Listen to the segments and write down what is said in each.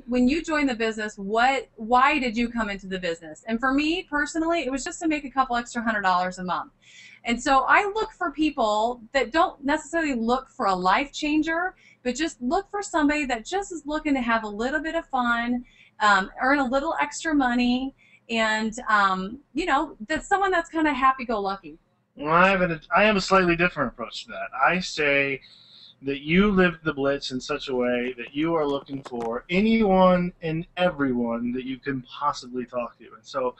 when you joined the business, why did you come into the business? And for me personally, it was just to make a couple extra $100 a month. And so I look for people that don't necessarily look for a life changer, but just look for somebody that just is looking to have a little bit of fun, earn a little extra money, and that's someone that's kind of happy-go-lucky. Well, I have a slightly different approach to that. I say that you live the blitz in such a way that you are looking for anyone and everyone that you can possibly talk to. And so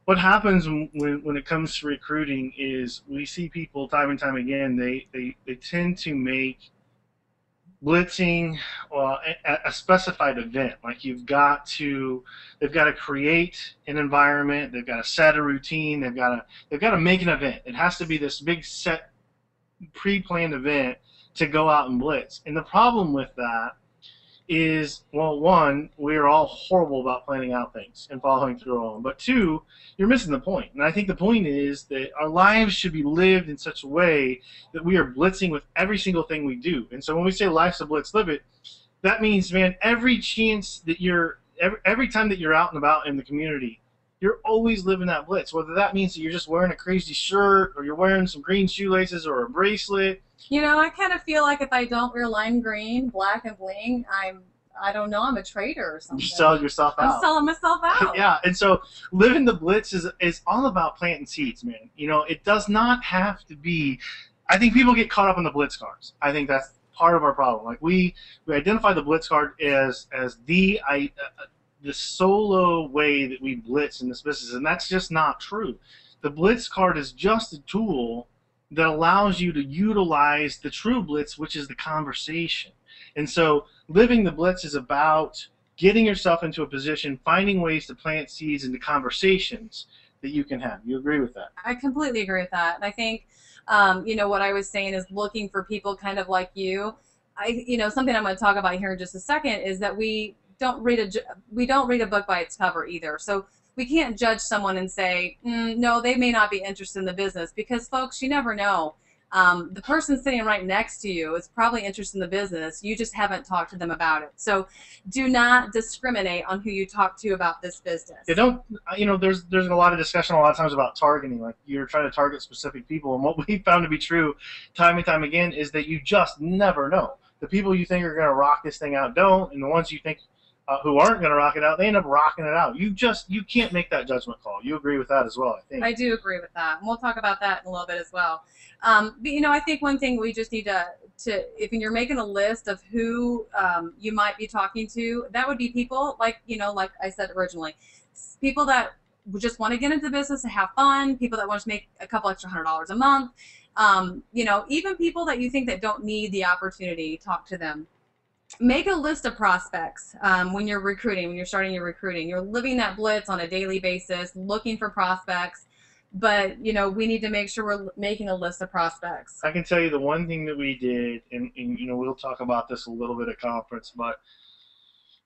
what happens when it comes to recruiting is we see people time and time again, they tend to make blitzing a specified event. Like they've got to create an environment, they've got to set a routine, they've got to make an event. It has to be this big set pre-planned event to go out and blitz. And the problem with that is, well, one, we're all horrible about planning out things and following through on them. But two, you're missing the point. And I think the point is that our lives should be lived in such a way that we are blitzing with every single thing we do. And so when we say life's a blitz, live it, that means, man, every chance that every time that you're out and about in the community, you're always living that blitz. Whether that means that you're just wearing a crazy shirt or you're wearing some green shoelaces or a bracelet. I kind of feel like if I don't wear lime green, black, and bling, I don't know, I'm a traitor or something. You're selling yourself out. I'm selling myself out. Yeah, and so living the blitz is all about planting seeds, man. It does not have to be. I think people get caught up in the blitz cards. I think that's part of our problem. Like we identify the blitz card as the solo way that we blitz in this business, and that's just not true. The blitz card is just a tool that allows you to utilize the true blitz, which is the conversation. And so living the blitz is about getting yourself into a position, finding ways to plant seeds into conversations that you can have. You agree with that? I completely agree with that. And I think, what I was saying is looking for people kind of like you. Something I'm going to talk about here in just a second is that we don't read a book by its cover either. So we can't judge someone and say, no, they may not be interested in the business, because, folks, you never know. The person sitting right next to you is probably interested in the business. You just haven't talked to them about it. So do not discriminate on who you talk to about this business. There's a lot of discussion a lot of times about targeting. Like you're trying to target specific people. And what we found to be true time and time again is that you just never know. The people you think are going to rock this thing out don't, and the ones you think who aren't going to rock it out, they end up rocking it out. You can't make that judgment call. You agree with that as well, I think. I do agree with that, and we'll talk about that in a little bit as well. But I think one thing we just need to if you're making a list of who you might be talking to, that would be people like I said originally, people that just want to get into the business and have fun, people that want to make a couple extra $100 a month, even people that you think that don't need the opportunity, talk to them. Make a list of prospects when you're recruiting, when you're starting your recruiting. You're living that blitz on a daily basis, looking for prospects. But, we need to make sure we're making a list of prospects. I can tell you the one thing that we did, and we'll talk about this a little bit at conference, but,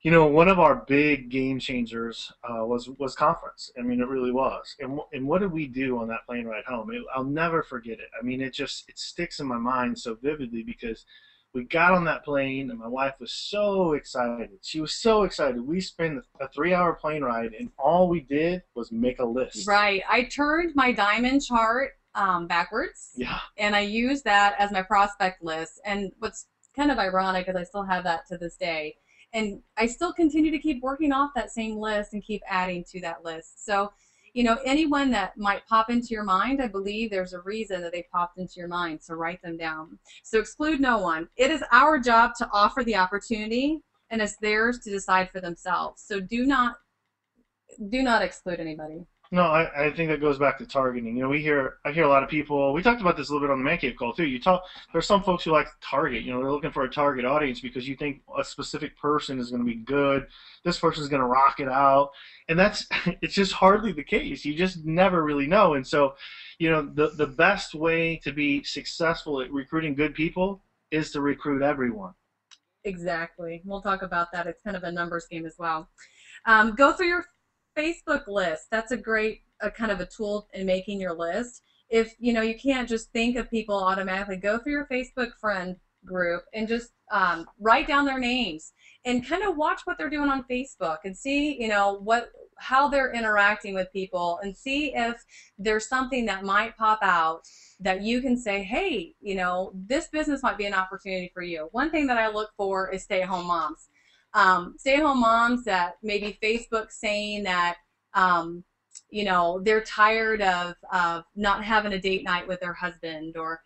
one of our big game changers was conference. I mean, it really was. And what did we do on that plane ride home? I'll never forget it. I mean, it sticks in my mind so vividly because we got on that plane, and my wife was so excited. She was so excited. We spent a 3-hour plane ride, and all we did was make a list. Right. I turned my diamond chart backwards. Yeah. And I used that as my prospect list. And what's kind of ironic is I still have that to this day. And I still continue to keep working off that same list and keep adding to that list. So, anyone that might pop into your mind, I believe there's a reason that they popped into your mind, so write them down. So exclude no one. It is our job to offer the opportunity, and it's theirs to decide for themselves. So do not exclude anybody. No, I think that goes back to targeting. I hear a lot of people. We talked about this a little bit on the Man Cave call too. There's some folks who like to target. They're looking for a target audience because you think a specific person is going to be good. This person is going to rock it out, and it's just hardly the case. You just never really know. And so, the best way to be successful at recruiting good people is to recruit everyone. Exactly. We'll talk about that. It's kind of a numbers game as well. Go through your Facebook list. That's a great kind of a tool in making your list. If you can't just think of people automatically, go through your Facebook friend group and just write down their names and kind of watch what they're doing on Facebook and see, how they're interacting with people and see if there's something that might pop out that you can say, hey, this business might be an opportunity for you. One thing that I look for is stay-at-home moms. Stay-at-home moms that maybe Facebook saying that, they're tired of not having a date night with their husband, or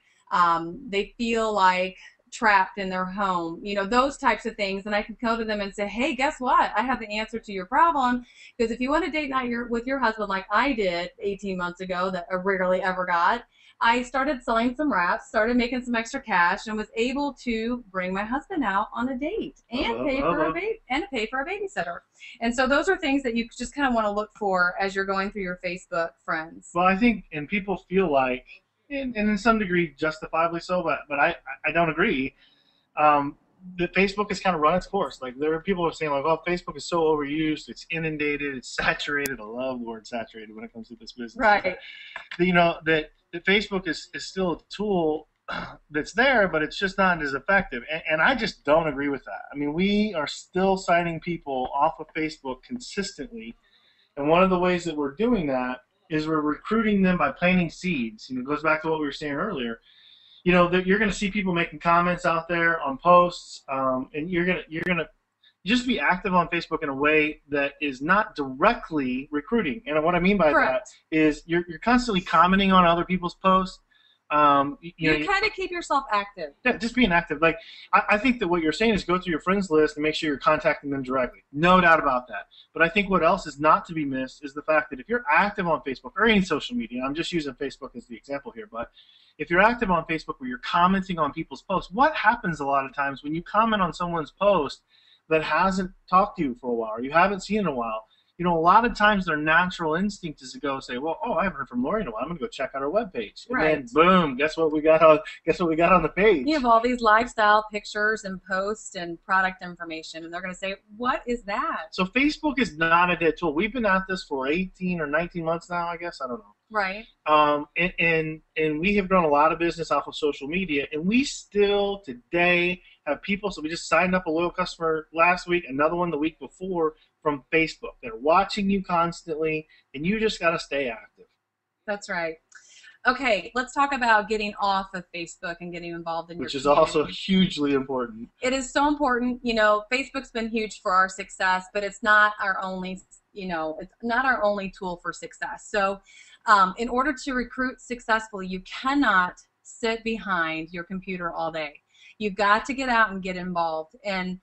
they feel like trapped in their home, those types of things. And I can go to them and say, hey, guess what? I have the answer to your problem. Because if you want a date night with your husband like I did 18 months ago that I rarely ever got, I started selling some wraps, started making some extra cash, and was able to bring my husband out on a date and pay for a babysitter. And so those are things that you just kind of want to look for as you're going through your Facebook friends. Well, I think, and people feel like, and in some degree justifiably so, but I don't agree, that Facebook has kind of run its course. Like, there are people who are saying, like, oh, Facebook is so overused, it's inundated, it's saturated. I love the word saturated when it comes to this business. Right. That Facebook is still a tool that's there, but it's just not as effective. And I just don't agree with that. I mean, we are still signing people off of Facebook consistently. And one of the ways that we're doing that is we're recruiting them by planting seeds. It goes back to what we were saying earlier. That you're going to see people making comments out there on posts, and you're gonna just be active on Facebook in a way that is not directly recruiting. And what I mean by Correct. that is you're constantly commenting on other people's posts. You kind of keep yourself active. Yeah, just being active. Like, I think that what you're saying is go through your friends list and make sure you're contacting them directly. No doubt about that. But I think what else is not to be missed is the fact that if you're active on Facebook or any social media, I'm just using Facebook as the example here, but if you're active on Facebook where you're commenting on people's posts, what happens a lot of times when you comment on someone's post that hasn't talked to you for a while or you haven't seen in a while? A lot of times their natural instinct is to go say, well, I haven't heard from Lori in a while. I'm going to go check out her webpage. And Right. then, boom, guess what we got on the page? You have all these lifestyle pictures and posts and product information, and they're going to say, what is that? So Facebook is not a dead tool. We've been at this for 18 or 19 months now, I guess. I don't know. Right. And we have grown a lot of business off of social media, and we still today have people. So we just signed up a loyal customer last week, another one the week before, from Facebook. They're watching you constantly, and you just got to stay active. That's right. Okay, let's talk about getting off of Facebook and getting involved in Which your is community. also hugely important. It is so important. Facebook's been huge for our success, but it's not our only, it's not our only tool for success. So in order to recruit successfully, you cannot sit behind your computer all day. You've got to get out and get involved. And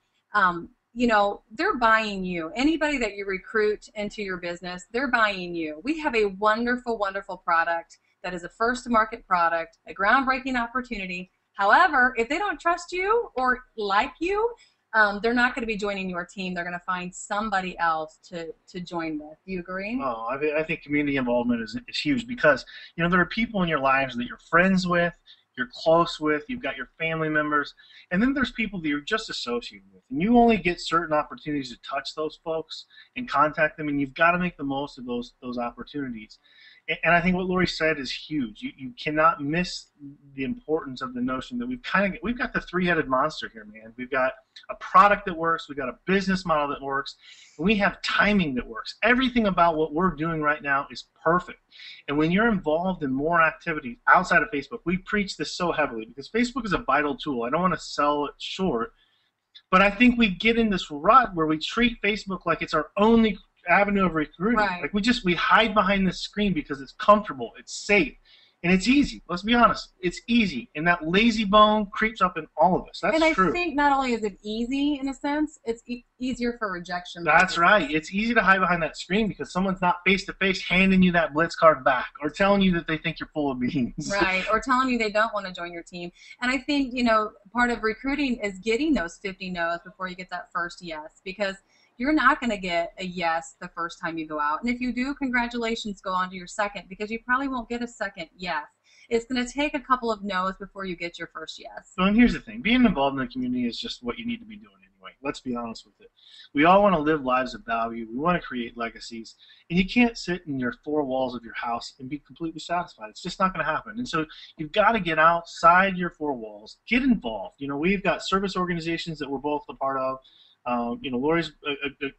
they're buying you. Anybody that you recruit into your business, they're buying you. We have a wonderful, wonderful product that is a first-to-market product, a groundbreaking opportunity. However, if they don't trust you or like you, they're not going to be joining your team. They're going to find somebody else to join with. Do you agree? Oh, I think community involvement is huge because, there are people in your lives that you're friends with, you're close with, you've got your family members, and then there's people that you're just associated with. And you only get certain opportunities to touch those folks and contact them, and you've got to make the most of those opportunities. And I think what Lori said is huge. You cannot miss the importance of the notion that we've got the three-headed monster here, man. We've got a product that works, we've got a business model that works, and we have timing that works. Everything about what we're doing right now is perfect. And when you're involved in more activity outside of Facebook, we preach this so heavily because Facebook is a vital tool. I don't want to sell it short, but I think we get in this rut where we treat Facebook like it's our only avenue of recruiting. Right. Like we hide behind this screen because it's comfortable, it's safe, and it's easy. Let's be honest, it's easy, and that lazy bone creeps up in all of us. That's true. And I think not only is it easy in a sense, it's easier for rejection. That's right. It's easy to hide behind that screen because someone's not face-to-face handing you that Blitz card back or telling you that they think you're full of beans. Right, or telling you they don't want to join your team. And I think, part of recruiting is getting those 50 no's before you get that first yes, because you're not going to get a yes the first time you go out. And if you do, congratulations, go on to your second, because you probably won't get a second yes. It's going to take a couple of no's before you get your first yes. So, and here's the thing. Being involved in the community is just what you need to be doing anyway. anyway. Let's be honest with it. We all want to live lives of value. We want to create legacies. And you can't sit in your four walls of your house and be completely satisfied. It's just not going to happen. And so you've got to get outside your four walls, get involved. You know, we've got service organizations that we're both a part of. You know, Lori's,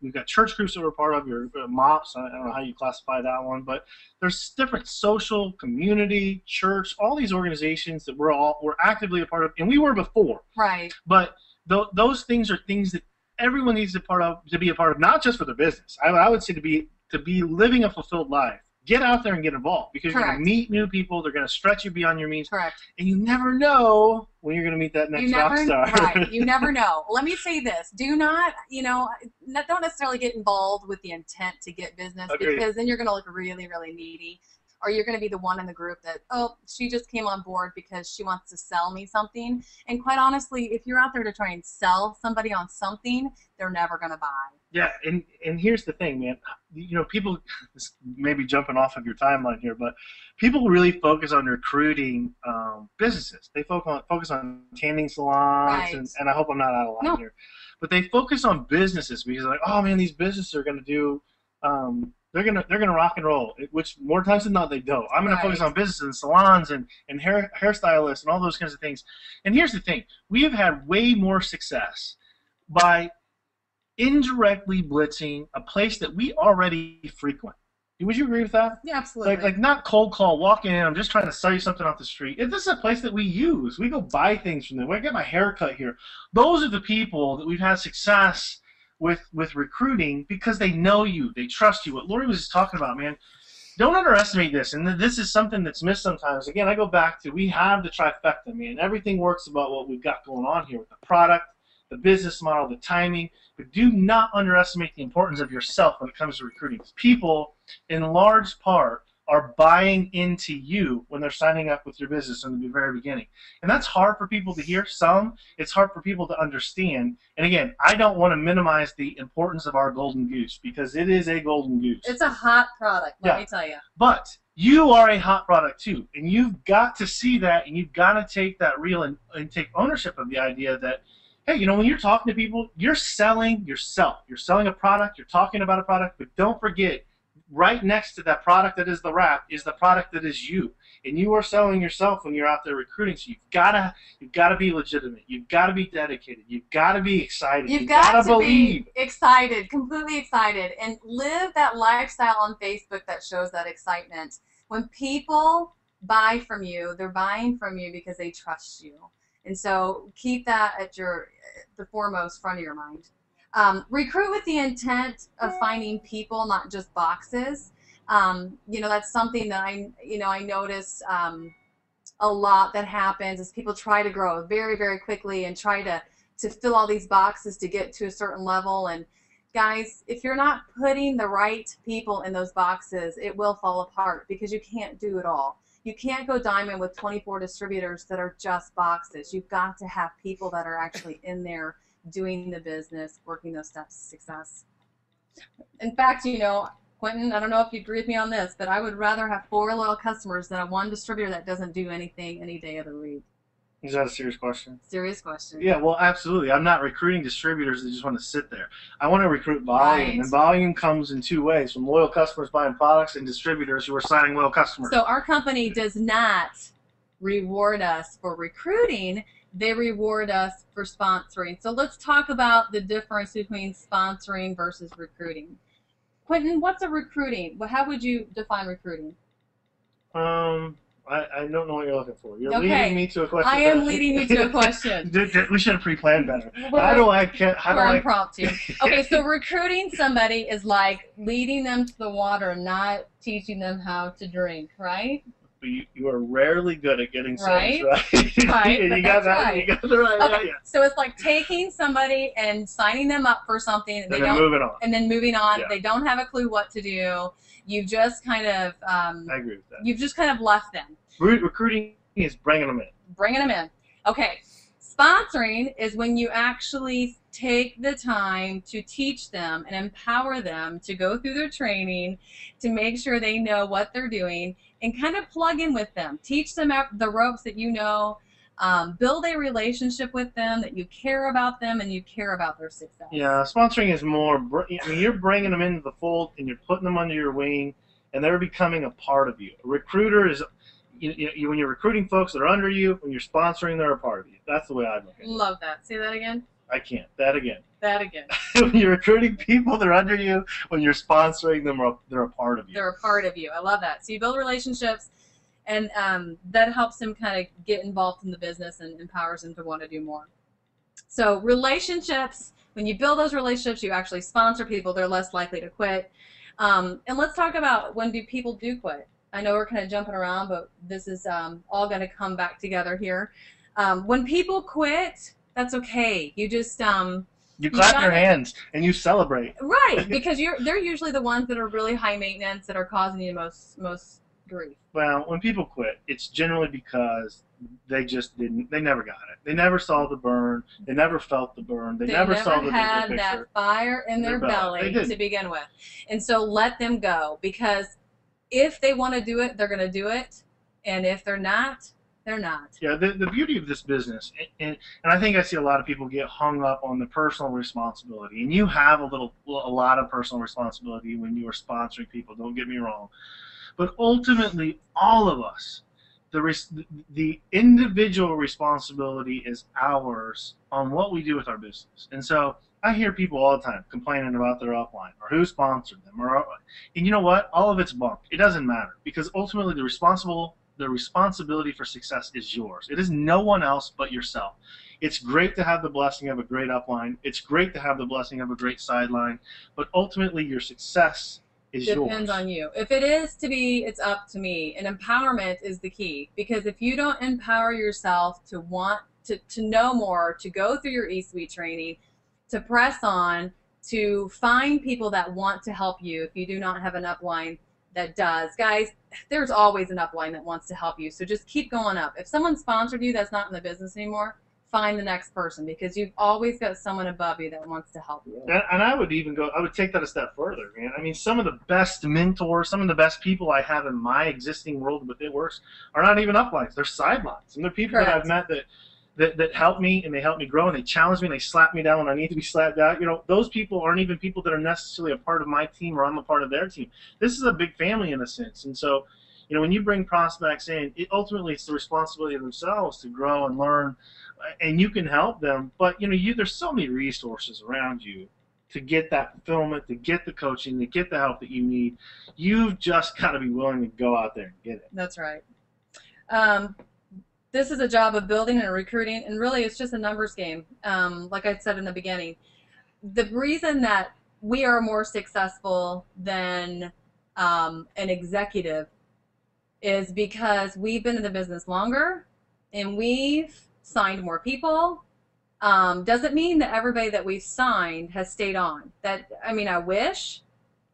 we've got church groups that we're part of, your MOPS, I don't know how you classify that one, but there's different social, community, church, all these organizations that we're actively a part of, and we were before. Right. But those things are things that everyone needs to be a part of, not just for their business. I would say to be living a fulfilled life. Get out there and get involved, because you're going to meet new people. They're going to stretch you beyond your means. Correct. And you never know when you're going to meet that next rock star. Right. You never know. Let me say this. Do not, don't necessarily get involved with the intent to get business. Agreed. Because then you're going to look really, really needy. Or you're going to be the one in the group that, oh, she just came on board because she wants to sell me something. And quite honestly, if you're out there to try and sell somebody on something, they're never going to buy. Yeah, and here's the thing, man. You know, people, this may be jumping off of your timeline here, but people really focus on recruiting businesses. They focus on tanning salons, right. and I hope I'm not out of line here. But they focus on businesses because they're like, oh, man, these businesses are going to do they're gonna rock and roll, which more times than not they don't. I'm gonna focus on businesses and salons and hairstylists and all those kinds of things. And here's the thing: we have had way more success by indirectly blitzing a place that we already frequent. Would you agree with that? Yeah, absolutely. Like not cold call, walking in, I'm just trying to sell you something off the street. If this is a place that we use, we go buy things from them. I get my hair cut here. Those are the people that we've had success with recruiting because they know you, they trust you. What Lori was just talking about, man, don't underestimate this. And this is something that's missed sometimes. Again, I go back to, we have the trifecta, man. Everything works about what we've got going on here with the product, the business model, the timing. But do not underestimate the importance of yourself when it comes to recruiting. People, in large part, are buying into you when they're signing up with your business in the very beginning. And that's hard for people to hear. It's hard for people to understand. And again, I don't want to minimize the importance of our golden goose, because it is a golden goose. It's a hot product, let me tell you. But you are a hot product too. And you've got to see that, and you've got to take that reel and take ownership of the idea that, hey, you know, when you're talking to people, you're selling yourself. You're selling a product, you're talking about a product, but don't forget, right next to that product that is the wrap is the product that is you, and you are selling yourself when you're out there recruiting. So you've got to be legitimate. You've got to be dedicated. You've got to be excited. You've got to believe. Be excited, completely excited, and live that lifestyle on Facebook that shows that excitement. When people buy from you, they're buying from you because they trust you, and so keep that at the foremost front of your mind. Recruit with the intent of finding people, not just boxes. That's something that I notice a lot that happens as people try to grow very, very quickly and try to fill all these boxes to get to a certain level. And guys, if you're not putting the right people in those boxes, it will fall apart, because you can't do it all. You can't go diamond with 24 distributors that are just boxes. You've got to have people that are actually in there doing the business, working those steps to success. In fact, Quentin, I don't know if you agree with me on this, but I would rather have 4 loyal customers than one distributor that doesn't do anything any day of the week. Is that a serious question? Serious question. Yeah, well, absolutely. I'm not recruiting distributors that just want to sit there. I want to recruit volume, right. And volume comes in 2 ways: from loyal customers buying products and distributors who are signing loyal customers. So our company does not reward us for recruiting. They reward us for sponsoring. So let's talk about the difference between sponsoring versus recruiting. Quentin, what's a recruiting? How would you define recruiting? I don't know what you're looking for. You're leading me to a question. I am leading you to a question. We should have pre-planned better. Impromptu. Okay, so recruiting somebody is like leading them to the water, not teaching them how to drink, right? You are rarely good at getting sales, right? Right. You got that. Right. You got the right. Okay. Yeah. So it's like taking somebody and signing them up for something, and then moving on. And then moving on. Yeah. They don't have a clue what to do. You've just kind of. I agree with that. You've just kind of left them. Recruiting is bringing them in. Bringing them in. Okay. Sponsoring is when you actually take the time to teach them and empower them to go through their training, to make sure they know what they're doing, and kind of plug in with them. Teach them the ropes that you know, Build a relationship with them, that you care about them and you care about their success. Yeah, sponsoring is more. I mean, you're bringing them into the fold and you're putting them under your wing, and they're becoming a part of you. A recruiter is, when you're recruiting folks that are under you, when you're sponsoring, they're a part of you. That's the way I look at it. Love that. Say that again. I can't. That again. That again. When you're recruiting people, they're under you. When you're sponsoring them, they're a part of you. They're a part of you. I love that. So you build relationships, and that helps them kind of get involved in the business and empowers them to want to do more. So relationships, when you build those relationships, you actually sponsor people, they're less likely to quit. And let's talk about when people do quit. I know we're kind of jumping around, but this is all going to come back together here. When people quit, that's okay. You just you clap your hands and you celebrate. Right, because they're usually the ones that are really high maintenance, that are causing you most grief. Well, when people quit, it's generally because they just didn't. They never got it. They never saw the burn. They never felt the burn. They never saw the bigger had picture. that fire in their belly to begin with, and so let them go, because if they want to do it, they're going to do it, and if they're not, they're not. Yeah, the beauty of this business, and I think I see a lot of people get hung up on the personal responsibility, and you have a lot of personal responsibility when you are sponsoring people. Don't get me wrong, but ultimately, all of us, the individual responsibility is ours on what we do with our business. And so I hear people all the time complaining about their upline or who sponsored them, and you know what? All of it's bunk. It doesn't matter, because ultimately the responsibility for success is yours. It is no one else but yourself. It's great to have the blessing of a great upline. It's great to have the blessing of a great sideline, but ultimately your success is yours. Depends on you. If it is to be, it's up to me. And empowerment is the key, because if you don't empower yourself to want to know more, to go through your E-Suite training, to press on, to find people that want to help you, if you do not have an upline that does. Guys, there's always an upline that wants to help you, so just keep going up. If someone sponsored you that's not in the business anymore, find the next person, because you've always got someone above you that wants to help you. And I would take that a step further, man. I mean, some of the best mentors, some of the best people I have in my existing world with It Works are not even uplines. They're sidelines. And they're people that I've met that help me, and they help me grow, and they challenge me, and they slap me down when I need to be slapped out. You know, those people aren't even people that are necessarily a part of my team, or I'm a part of their team. This is a big family in a sense. And so, you know, when you bring prospects in, ultimately it's the responsibility of themselves to grow and learn, and you can help them. But, you know, there's so many resources around you to get that fulfillment, to get the coaching, to get the help that you need. You've just got to be willing to go out there and get it. That's right. This is a job of building and recruiting, and really it's just a numbers game. Like I said in the beginning, the reason that we are more successful than an executive is because we've been in the business longer and we've signed more people. Doesn't mean that everybody that we've signed has stayed on. I mean, I wish,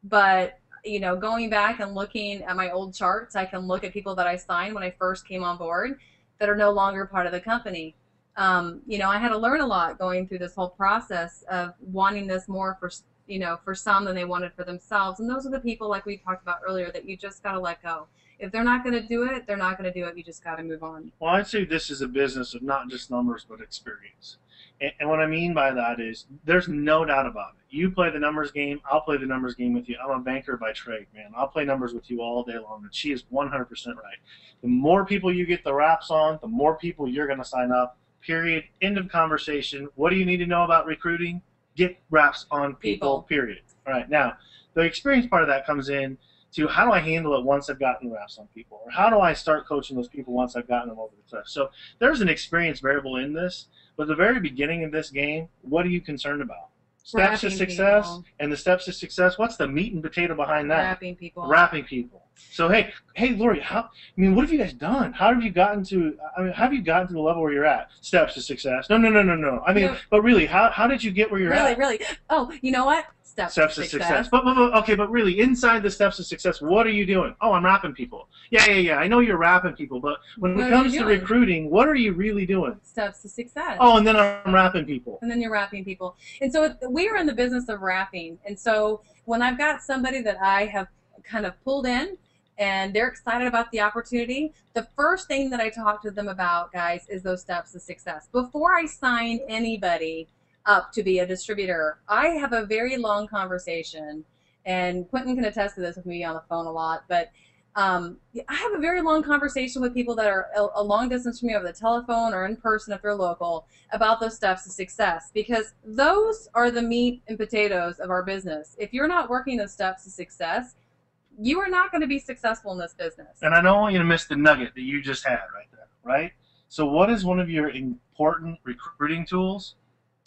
but you know, going back and looking at my old charts, I can look at people that I signed when I first came on board that are no longer part of the company. You know, I had to learn a lot going through this whole process of wanting this more for some than they wanted for themselves. And those are the people, like we talked about earlier, that you just got to let go. If they're not going to do it, they're not going to do it. You just got to move on. Well, I'd say this is a business of not just numbers, but experience. And what I mean by that is there's no doubt about it. You play the numbers game, I'll play the numbers game with you. I'm a banker by trade, man. I'll play numbers with you all day long, and she is 100% right. The more people you get the wraps on, the more people you're going to sign up, period. End of conversation. What do you need to know about recruiting? Get wraps on people, period. All right, now, the experience part of that comes in to how do I handle it once I've gotten the wraps on people? Or how do I start coaching those people once I've gotten them over the cliff? So there's an experience variable in this, but at the very beginning of this game, what are you concerned about? Steps to success, people. And the steps to success, what's the meat and potato behind that? Wrapping people. Wrapping people. So hey, Lori, what have you guys done? How have you gotten to the level where you're at? Steps to success. No. I mean, but really, how did you get where you're at? Really. Oh, you know what? Steps to success. But really, inside the steps to success, what are you doing? Oh, I'm wrapping people. Yeah. I know you're wrapping people, but when it comes to recruiting, what are you really doing? Steps to success. Oh, and then I'm wrapping people. And then you're wrapping people. And so we are in the business of wrapping. And so when I've got somebody that I have kind of pulled in and they're excited about the opportunity, the first thing that I talk to them about, guys, is those steps to success. Before I sign anybody up to be a distributor, I have a very long conversation, and Quentin can attest to this with me on the phone a lot, but I have a very long conversation with people that are a long distance from me over the telephone or in person if they're local about those steps to success, because those are the meat and potatoes of our business. If you're not working those steps to success, you are not going to be successful in this business. And I don't want you to miss the nugget that you just had right there, right? So what is one of your important recruiting tools?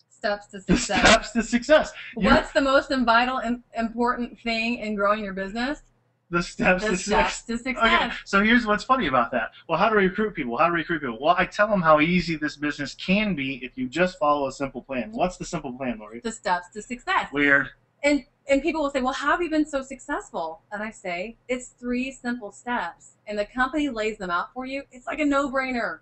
Steps to The success. steps to success. What's the most vital and important thing in growing your business? The steps The to steps success. to success. Okay, so here's what's funny about that. Well, how do we recruit people? How do we recruit people? Well, I tell them how easy this business can be if you just follow a simple plan. What's the simple plan, Lori? The steps to success. Weird. And people will say, well, how have you been so successful? And I say, it's 3 simple steps. And the company lays them out for you. It's like a no-brainer.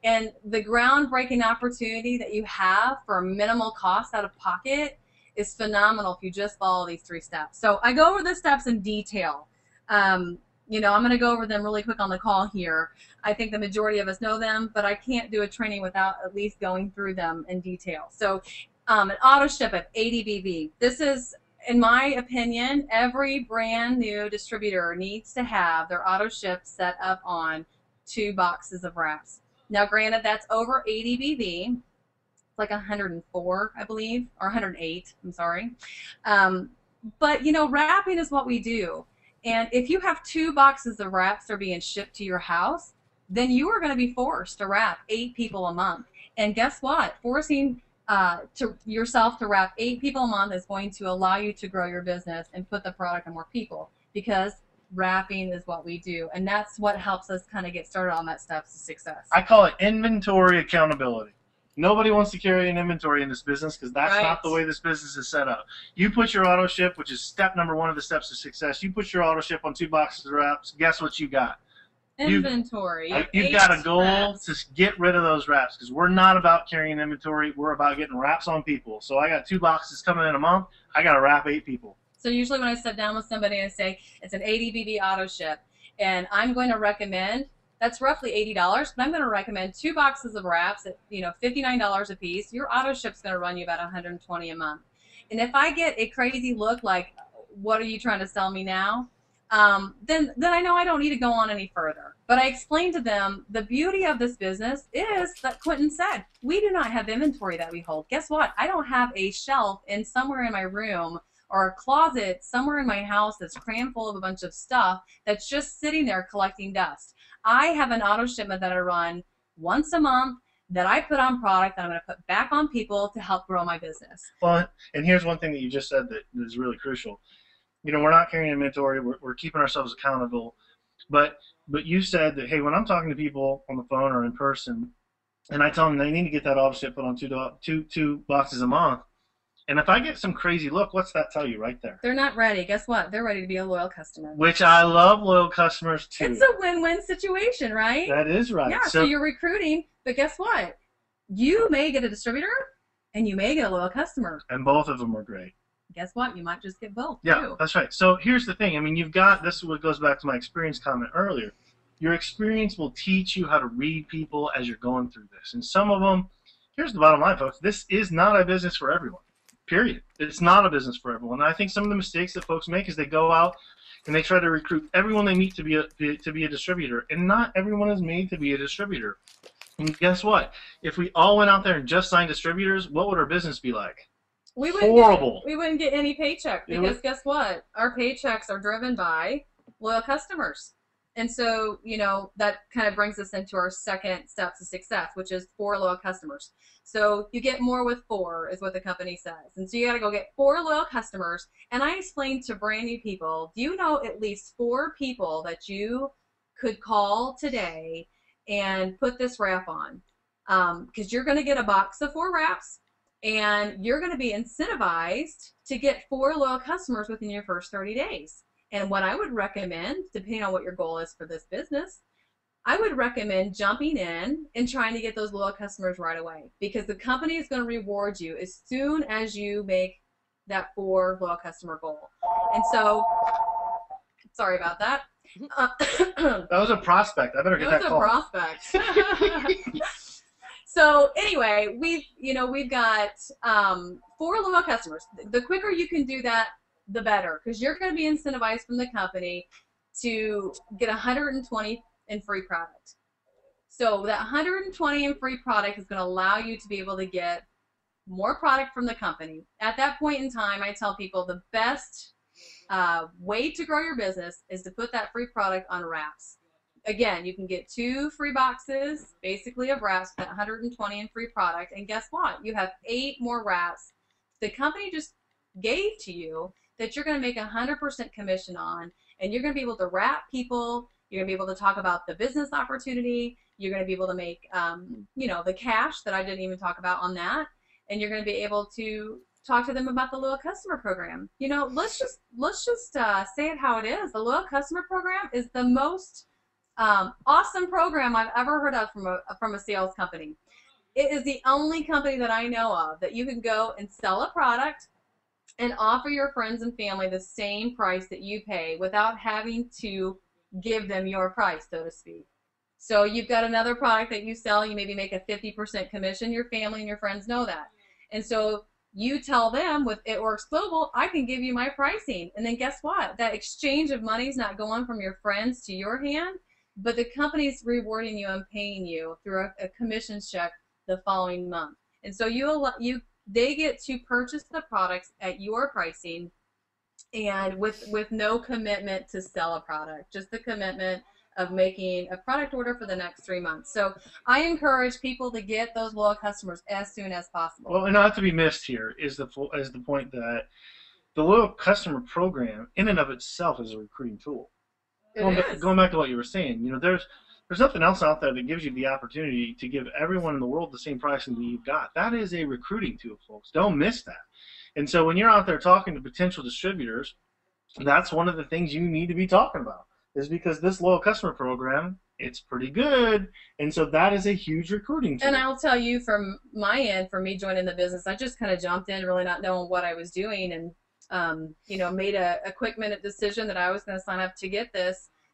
And the groundbreaking opportunity that you have for minimal cost out of pocket is phenomenal if you just follow these 3 steps. So I go over the steps in detail. You know, I'm going to go over them really quick on the call here. I think the majority of us know them, but I can't do a training without at least going through them in detail. So an auto ship at 80 BV. This is, in my opinion, every brand new distributor needs to have their auto ship set up on 2 boxes of wraps. Now, granted, that's over 80 BV. It's like 104, I believe, or 108, I'm sorry. But, you know, wrapping is what we do. And if you have 2 boxes of wraps that are being shipped to your house, then you are going to be forced to wrap 8 people a month. And guess what? Forcing yourself to wrap 8 people a month is going to allow you to grow your business and put the product on more people, because wrapping is what we do. And that's what helps us kind of get started on that steps to success. I call it inventory accountability. Nobody wants to carry an inventory in this business because that's not the way this business is set up. You put your auto ship, which is step number 1 of the steps to success. You put your auto ship on 2 boxes of wraps. Guess what you got? Inventory. You've got a goal to get rid of those wraps, because we're not about carrying inventory. We're about getting wraps on people. So I got 2 boxes coming in a month. I got to wrap 8 people. So usually when I sit down with somebody and I say it's an 80 BV auto ship, and I'm going to recommend, that's roughly $80, but I'm going to recommend 2 boxes of wraps at, you know, $59 a piece. Your auto ship's going to run you about $120 a month. And if I get a crazy look like, what are you trying to sell me now? Then I know I don't need to go on any further. But I explained to them the beauty of this business is that Quentin said, we do not have inventory that we hold. Guess what? I don't have a shelf in somewhere in my room or a closet somewhere in my house that's crammed full of a bunch of stuff that's just sitting there collecting dust. I have an auto shipment that I run once a month that I put on product that I'm going to put back on people to help grow my business. Well, and here's one thing that you just said that is really crucial. You know, we're not carrying inventory. We're keeping ourselves accountable. But you said that, hey, when I'm talking to people on the phone or in person, and I tell them they need to get that auto ship put on two boxes a month, and if I get some crazy look, what's that tell you right there? They're not ready. Guess what? They're ready to be a loyal customer. Which I love loyal customers too. It's a win-win situation, right? That is right. Yeah, so you're recruiting, but guess what? You may get a distributor and you may get a loyal customer. And both of them are great. Guess what? You might just get both. Yeah, too. That's right. So here's the thing. I mean, you've got, this is what goes back to my experience comment earlier. Your experience will teach you how to read people as you're going through this. And some of them, here's the bottom line, folks. This is not a business for everyone. Period. It's not a business for everyone. And I think some of the mistakes that folks make is they go out and they try to recruit everyone they meet to be a distributor. And not everyone is made to be a distributor. And guess what? If we all went out there and just signed distributors, what would our business be like? Horrible. We wouldn't get any paycheck, because guess what? Our paychecks are driven by loyal customers. And so, you know, that kind of brings us into our second step to success, which is 4 loyal customers. So you get more with 4 is what the company says. And so you got to go get 4 loyal customers. And I explained to brand new people, do you know at least 4 people that you could call today and put this wrap on? Because you're going to get a box of 4 wraps, and you're going to be incentivized to get 4 loyal customers within your first 30 days. And what I would recommend, depending on what your goal is for this business, I would recommend jumping in and trying to get those loyal customers right away, because the company is going to reward you as soon as you make that 4 loyal customer goal. And so, sorry about that. That was a prospect. I better get that It was a call. prospect. So anyway, we've got 4 loyal customers. The quicker you can do that, the better, because you're going to be incentivized from the company to get 120 in free product. So that 120 in free product is going to allow you to be able to get more product from the company. At that point in time, I tell people the best way to grow your business is to put that free product on wraps. Again, you can get 2 free boxes, basically, of wraps with that 120 in free product. And guess what? You have 8 more wraps the company just gave to you that you're going to make 100% commission on. And you're going to be able to wrap people. You're going to be able to talk about the business opportunity. You're going to be able to make, the cash that I didn't even talk about on that. And you're going to be able to talk to them about the loyal customer program. Let's just say it how it is. The loyal customer program is the most awesome program I've ever heard of from a sales company. It is the only company that I know of that you can go and sell a product and offer your friends and family the same price that you pay without having to give them your price, so to speak. So you've got another product that you sell, you maybe make a 50% commission, your family and your friends know that. And so you tell them with It Works Global, I can give you my pricing. And then guess what? That exchange of money is not going from your friends to your hand, but the company's rewarding you and paying you through a commission check the following month. And so they get to purchase the products at your pricing and with no commitment to sell a product, just the commitment of making a product order for the next 3 months. So I encourage people to get those loyal customers as soon as possible. Well, and not to be missed here is the point that the loyal customer program in and of itself is a recruiting tool. Going back to what you were saying, there's nothing else out there that gives you the opportunity to give everyone in the world the same pricing that you've got. That is a recruiting tool, folks. Don't miss that. And so when you're out there talking to potential distributors, that's one of the things you need to be talking about, is because this loyal customer program, it's pretty good. And so that is a huge recruiting tool. And I'll tell you from my end, for me joining the business, I just kind of jumped in really not knowing what I was doing and made a quick minute decision that I was going to sign up to get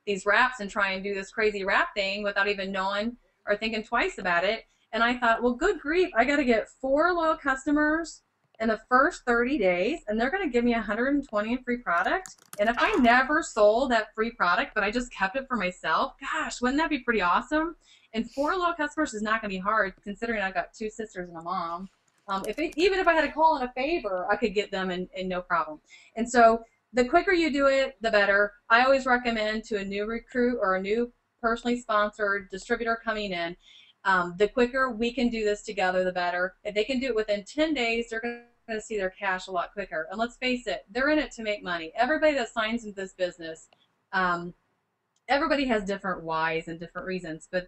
these wraps and try and do this crazy wrap thing without even knowing or thinking twice about it. And I thought, well, good grief, I got to get 4 loyal customers in the first 30 days, and they're going to give me 120 in free product. And if I never sold that free product, but I just kept it for myself, gosh, wouldn't that be pretty awesome? And 4 loyal customers is not going to be hard, considering I've got 2 sisters and a mom. Even if I had to call in a favor, I could get them in no problem. And so the quicker you do it, the better. I always recommend to a new recruit or a new personally sponsored distributor coming in, the quicker we can do this together, the better. If they can do it within 10 days, they're going to see their cash a lot quicker. And let's face it, they're in it to make money. Everybody that signs into this business, everybody has different whys and different reasons, but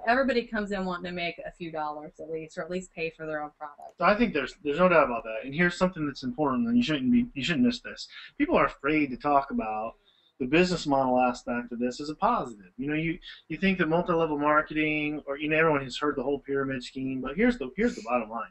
everybody comes in wanting to make a few dollars at least, or at least pay for their own product. I think there's no doubt about that. And here's something that's important, and you shouldn't miss this. People are afraid to talk about the business model aspect of this as a positive. You think that multi-level marketing, or everyone has heard the whole pyramid scheme, but here's the bottom line.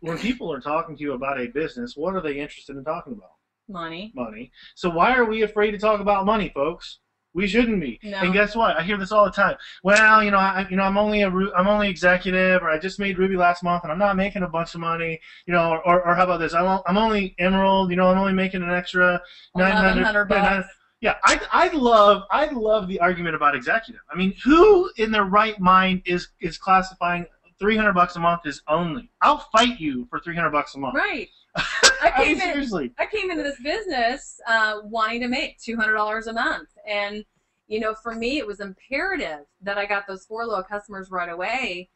When people are talking to you about a business, what are they interested in talking about? Money. So why are we afraid to talk about money, folks? We shouldn't be. No. And guess what? I hear this all the time. Well, I'm only executive, or I just made Ruby last month, and I'm not making a bunch of money. Or how about this? I'm only Emerald. I'm only making an extra $900. Yeah, I love the argument about executive. I mean, who in their right mind is classifying $300 a month as only? I'll fight you for $300 a month. Right. Seriously. I came into this business wanting to make $200 a month, and for me it was imperative that I got those 4 loyal customers right away,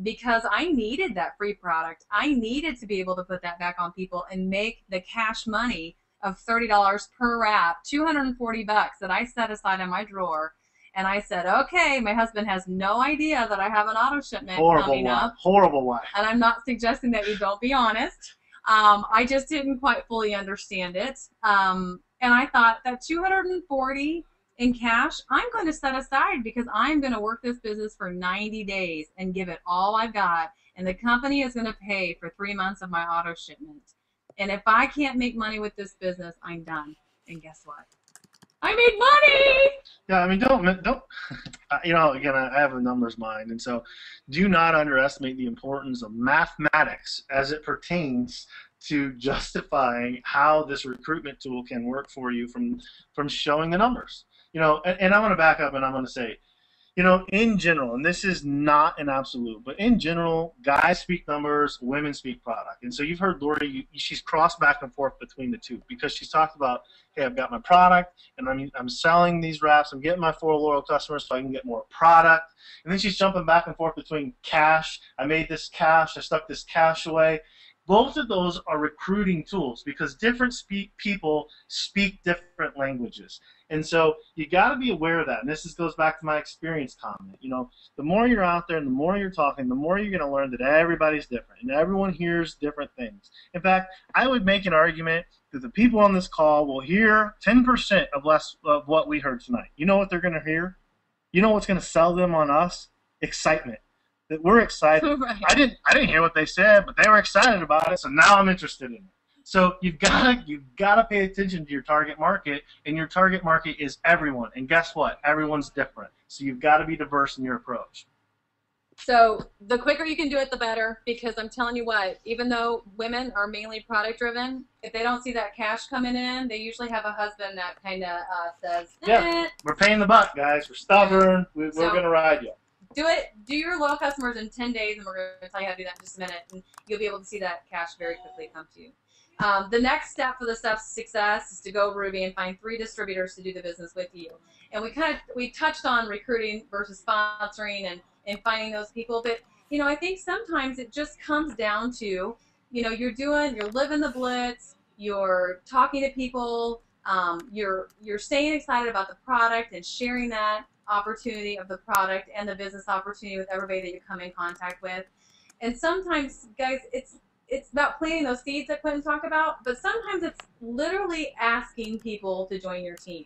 because I needed that free product. I needed to be able to put that back on people and make the cash money of $30 per wrap, $240 that I set aside in my drawer. And I said, okay, my husband has no idea that I have an auto shipment coming up. Horrible wife. And I'm not suggesting that you don't be honest. I just didn't quite fully understand it. And I thought that $240 in cash, I'm going to set aside, because I'm going to work this business for 90 days and give it all I've got. And the company is going to pay for 3 months of my auto shipment. And if I can't make money with this business, I'm done. And guess what? I made money. Yeah, I mean, don't. You know, again, I have a numbers mind, and so do not underestimate the importance of mathematics as it pertains to justifying how this recruitment tool can work for you from showing the numbers. You know, and I'm going to back up and I'm going to say, you know, in general, and this is not an absolute, but in general, guys speak numbers, women speak product. And so you've heard Lori, she's crossed back and forth between the two because she's talked about, hey, I've got my product, and I'm selling these wraps, I'm getting my 4 loyal customers so I can get more product. And then she's jumping back and forth between cash, I made this cash, I stuck this cash away. Both of those are recruiting tools because different people speak different languages. And so you got to be aware of that. And this goes back to my experience comment. You know, the more you're out there and the more you're talking, the more you're going to learn that everybody's different and everyone hears different things. In fact, I would make an argument that the people on this call will hear 10% of what we heard tonight. You know what they're going to hear? You know what's going to sell them on us? Excitement. That we're excited. Right. I didn't hear what they said, but they were excited about it, so now I'm interested in it. So you've gotta pay attention to your target market, and your target market is everyone. And guess what? Everyone's different. So you've got to be diverse in your approach. So the quicker you can do it, the better, because I'm telling you what, even though women are mainly product driven, if they don't see that cash coming in, they usually have a husband that kind of says, Yeah, we're paying the buck, guys. We're stubborn. We're going to ride you. Do your loyal customers in 10 days, and we're going to tell you how to do that in just a minute, and you'll be able to see that cash very quickly come to you. The next step for the steps to success is to go Ruby and find 3 distributors to do the business with you. And we touched on recruiting versus sponsoring and finding those people, but you know, I think sometimes it just comes down to, you know, you're living the blitz, you're talking to people, you're staying excited about the product and sharing that opportunity of the product and the business opportunity with everybody that you come in contact with. And sometimes, guys, it's about planting those seeds that Quentin talked about, but sometimes it's literally asking people to join your team.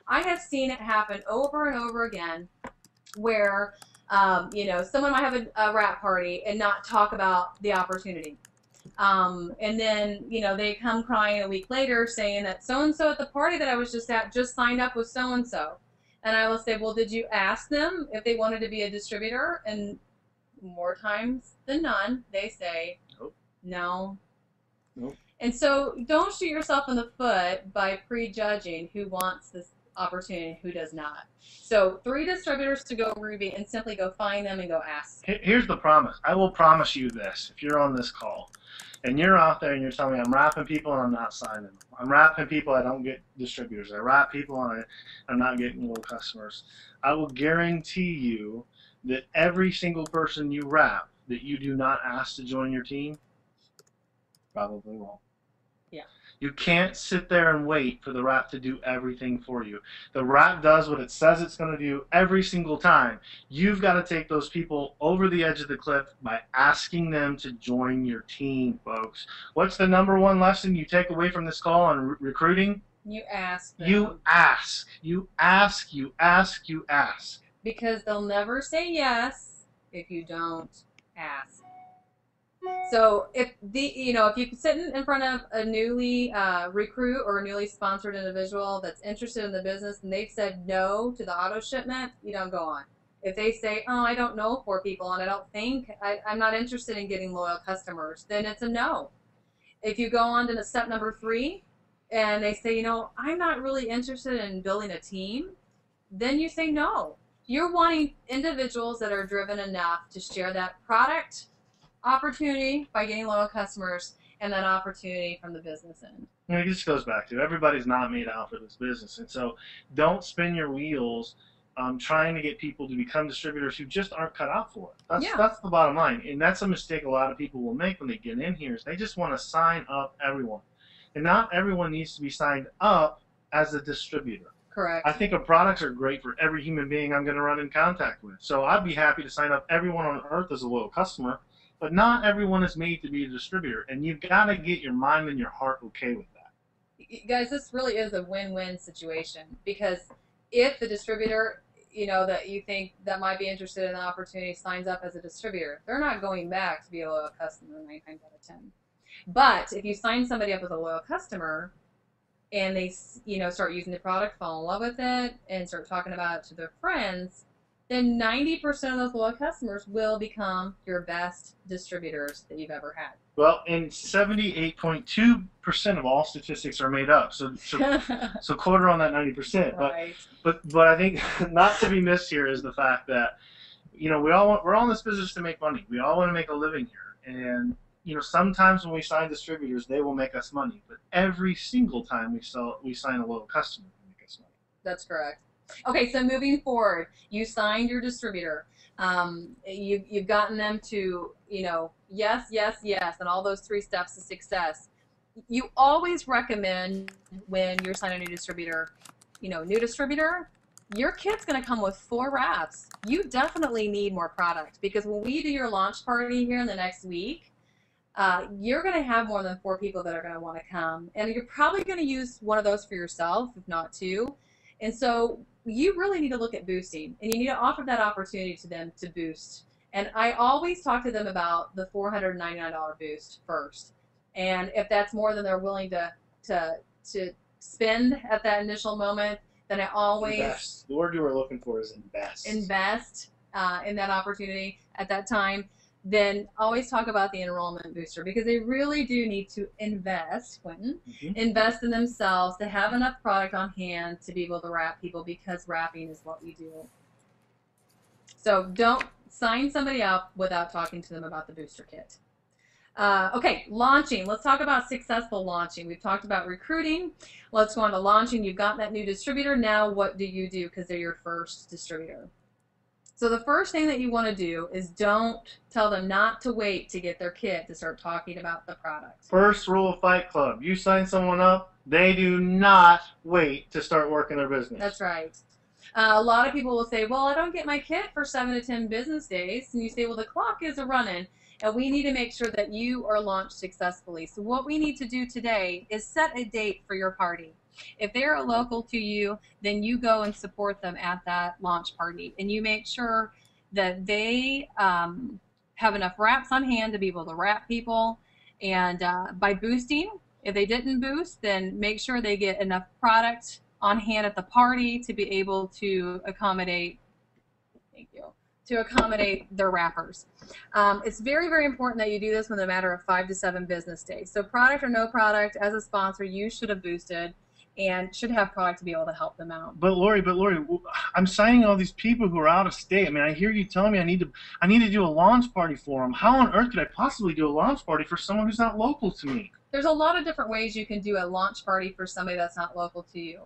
I have seen it happen over and over again where, you know, someone might have a wrap party and not talk about the opportunity. And then, you know, they come crying a week later saying that so-and-so at the party that I was just at just signed up with so-and-so. And I will say, well, did you ask them if they wanted to be a distributor? And more times than none, they say, no. Nope. And so don't shoot yourself in the foot by prejudging who wants this opportunity and who does not. So 3 distributors to go Ruby and simply go find them and go ask. Here's the promise. I will promise you this. If you're on this call and you're out there and you're telling me I'm wrapping people and I'm not signing them. I'm wrapping people, I don't get distributors. I wrap people and I'm not getting loyal customers. I will guarantee you that every single person you wrap that you do not ask to join your team probably won't. Yeah. You can't sit there and wait for the wrap to do everything for you. The wrap does what it says it's going to do every single time. You've got to take those people over the edge of the cliff by asking them to join your team, folks. What's the #1 lesson you take away from this call on recruiting? You ask them. You ask. You ask. You ask. You ask. Because they'll never say yes if you don't ask. So if if you sit in front of a newly recruit or a newly sponsored individual that's interested in the business and they've said no to the auto shipment, you don't go on. If they say, oh, I don't know 4 people and I don't think I'm not interested in getting loyal customers, then it's a no. If you go on to step #3 and they say, you know, I'm not really interested in building a team, then you say no. You're wanting individuals that are driven enough to share that product opportunity by getting loyal customers and that opportunity from the business end. It just goes back to everybody's not made out for this business. And so don't spin your wheels trying to get people to become distributors who just aren't cut out for it. That's the bottom line. And that's a mistake a lot of people will make when they get in here is they just want to sign up everyone. And not everyone needs to be signed up as a distributor. Correct. I think our products are great for every human being I'm going to run in contact with. So I'd be happy to sign up everyone on earth as a loyal customer. But not everyone is made to be a distributor, and you've got to get your mind and your heart okay with that. Guys, this really is a win-win situation because if the distributor, you know, that you think that might be interested in the opportunity signs up as a distributor, they're not going back to be a loyal customer 9 times out of 10. But if you sign somebody up as a loyal customer and they, start using the product, fall in love with it, and start talking about it to their friends, then 90% of those loyal customers will become your best distributors that you've ever had. Well, and 78.2% of all statistics are made up. So quarter on that 90%. Right. But I think not to be missed here is the fact that, we're all in this business to make money. We all want to make a living here. And, sometimes when we sign distributors, they will make us money. But every single time we sign a loyal customer, they make us money. That's correct. Okay, so moving forward, you signed your distributor. You've gotten them to, yes, yes, yes, and all those 3 steps to success. You always recommend when you're signing a new distributor, your kit's going to come with 4 wraps. You definitely need more product, because when we do your launch party here in the next week, you're going to have more than 4 people that are going to want to come. And you're probably going to use one of those for yourself, if not 2. And so you really need to look at boosting, and you need to offer that opportunity to them to boost. And I always talk to them about the $499 boost first. And if that's more than they're willing to spend at that initial moment, then I always invest. The word you were looking for is invest. Invest in that opportunity at that time. Then always talk about the enrollment booster, because they really do need to invest, Quentin, invest in themselves to have enough product on hand to be able to wrap people, because wrapping is what we do. So don't sign somebody up without talking to them about the booster kit. Okay, launching. Let's talk about successful launching. We've talked about recruiting. Let's go on to launching. You've got that new distributor. Now what do you do, because they're your first distributor? So the first thing that you want to do is don't tell them not to wait to get their kit to start talking about the product. First rule of Fight Club: you sign someone up, they do not wait to start working their business. That's right. A lot of people will say, well, I don't get my kit for 7 to 10 business days. And you say, well, the clock is a-running, and we need to make sure that you are launched successfully. So what we need to do today is set a date for your party. If they're local to you, then you go and support them at that launch party, and you make sure that they have enough wraps on hand to be able to wrap people. And by boosting, if they didn't boost, then make sure they get enough product on hand at the party to be able to accommodate, their wrappers. It's very, very important that you do this within a matter of 5 to 7 business days. So product or no product, as a sponsor, you should have boosted and should have product to be able to help them out. But Lori, I'm signing all these people who are out of state. I mean, I hear you telling me I need to do a launch party for them. How on earth could I possibly do a launch party for someone who's not local to me? There's a lot of different ways you can do a launch party for somebody that's not local to you.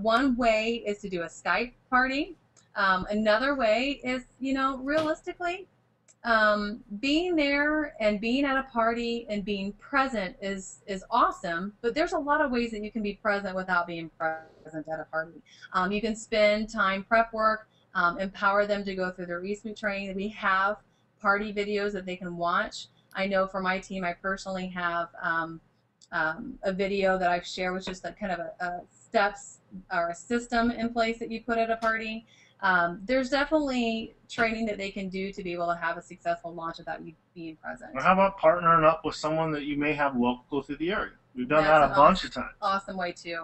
One way is to do a Skype party. Another way is, realistically, being there and being at a party and being present is awesome, but there's a lot of ways that you can be present without being present at a party. You can spend time prep work, empower them to go through their eSuite training. We have party videos that they can watch. I know for my team, I personally have a video that I've shared with just a kind of a steps or a system in place that you put at a party. There's definitely training that they can do to be able to have a successful launch without you being present. Or how about partnering up with someone that you may have local to the area? We've done that a bunch of times. Awesome way too.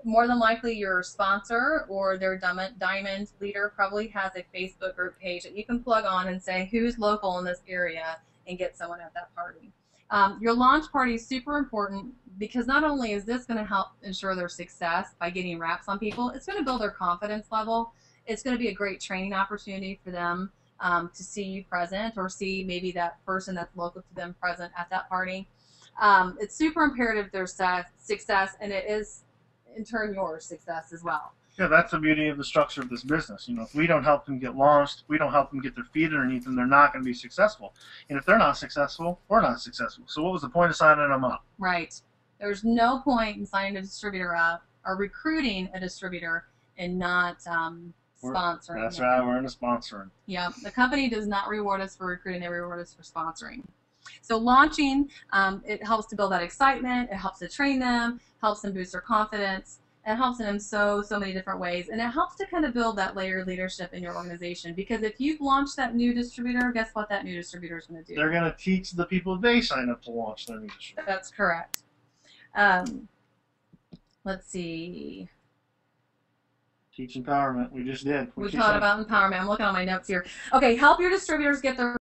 More than likely your sponsor or their diamond leader probably has a Facebook group page that you can plug on and say who's local in this area and get someone at that party. Your launch party is super important, because not only is this going to help ensure their success by getting wraps on people, it's going to build their confidence level. It's going to be a great training opportunity for them to see you present, or see maybe that person that's local to them present at that party. It's super imperative their success, and it is, in turn, your success as well. Yeah, that's the beauty of the structure of this business. If we don't help them get launched, we don't help them get their feet underneath them, they're not going to be successful. And if they're not successful, we're not successful. So what was the point of signing them up? Right. There's no point in signing a distributor up or recruiting a distributor and not sponsoring. That's right, we're in the sponsoring. Yeah, the company does not reward us for recruiting, they reward us for sponsoring. So launching, it helps to build that excitement, it helps to train them, helps them boost their confidence, it helps them in so many different ways, and it helps to kind of build that layered leadership in your organization, because if you've launched that new distributor, guess what that new distributor is going to do? They're going to teach the people they sign up to launch their new distributor. That's correct. Let's see. Teach empowerment. We just did. We talked about empowerment. I'm looking at my notes here. Okay, help your distributors get their